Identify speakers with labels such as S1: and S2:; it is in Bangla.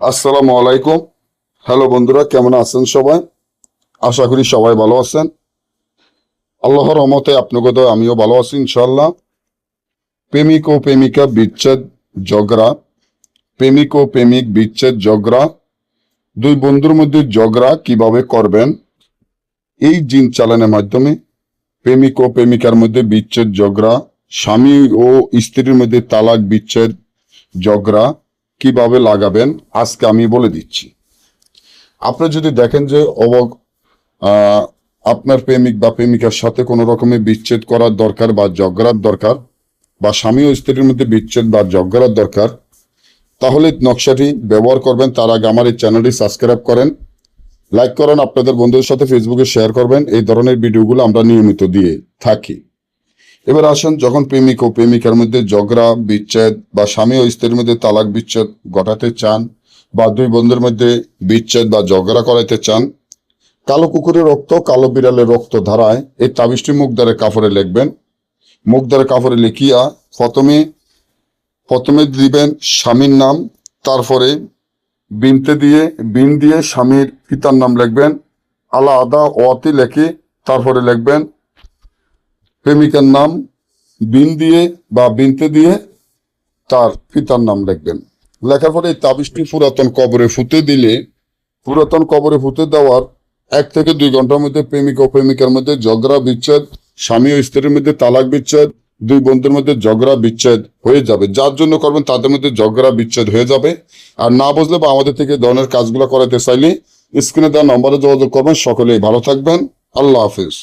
S1: আসসালামু আলাইকুম। হ্যালো বন্ধুরা, কেমন আছেন সবাই? আশা করি সবাই ভালো আছেন। আল্লাহর রহমতে আপনাকে তো আমিও ভালো আছি ইনশাআল্লাহ। প্রেমিক ও প্রেমিকা বিচ্ছেদ ঝগড়া, প্রেমিক ও প্রেমিক বিচ্ছেদ ঝগড়া, দুই বন্ধুর মধ্যে ঝগড়া কিভাবে করবেন এই জিন চালানোর মাধ্যমে। প্রেমিক ও প্রেমিকার মধ্যে বিচ্ছেদ ঝগড়া, স্বামী ও স্ত্রীর মধ্যে তালাক বিচ্ছেদ ঝগড়া কিভাবে লাগাবেন আজকে আমি বলে দিচ্ছি। আপনি যদি দেখেন যে আহ, আপনার প্রেমিক বা প্রেমিকার সাথে কোনো রকমের বিচ্ছেদ করার দরকার বা ঝগড়ার দরকার, বা স্বামী ও স্ত্রীর মধ্যে বিচ্ছেদ বা ঝগড়ার দরকার, তাহলে নকশাটি ব্যবহার করবেন। তার আগে আমার এই চ্যানেলটি সাবস্ক্রাইব করেন, লাইক করেন, আপনাদের বন্ধুদের সাথে ফেসবুকে শেয়ার করবেন। এই ধরনের ভিডিওগুলো আমরা নিয়মিত দিয়ে থাকি। এবার আসেন, যখন প্রেমিক ও প্রেমিকার মধ্যে ঝগড়া বিচ্ছেদ বা স্বামী ও স্ত্রীর মধ্যে তালাক বিচ্ছেদ ঘটাতে চান, বা দুই বন্ধুর মধ্যে বিচ্ছেদ বা ঝগড়া করাইতে চান, কালো কুকুরের রক্ত কালো বিড়ালের রক্ত ধারায় এই তাবিজটি মুখদ্বারের কাপড়ে লিখবেন। মুখদ্বারের কাপড়ে লিখিয়া প্রথমে প্রথমে দিবেন স্বামীর নাম, তারপরে বিন দিয়ে স্বামীর পিতার নাম লিখবেন। আলাদা ওয়াতি লেখে তারপরে লিখবেন প্রেমিকার নাম, বিন দিয়ে বা বিনতে দিয়ে তার পিতার নাম লিখবেন। লেখার পরে এই তাবিজটি পুরাতন কবরে ফুতে দেওয়ার 1 থেকে 2 ঘন্টার মধ্যে প্রেমিক ও প্রেমিকার মধ্যে ঝগড়া বিচ্ছেদ, স্বামী ও স্ত্রীর মধ্যে তালাক বিচ্ছেদ, দুই বন্ধুর মধ্যে ঝগড়া বিচ্ছেদ হয়ে যাবে। যার জন্য করবেন তাদের মধ্যে ঝগড়া বিচ্ছেদ হয়ে যাবে। আর না বুঝলে বা আমাদের থেকে ধরনের কাজগুলো করাতে চাইলে স্ক্রিনে দেওয়া নম্বরে যোগাযোগ করবেন। সকলেই ভালো থাকবেন। আল্লাহ হাফিজ।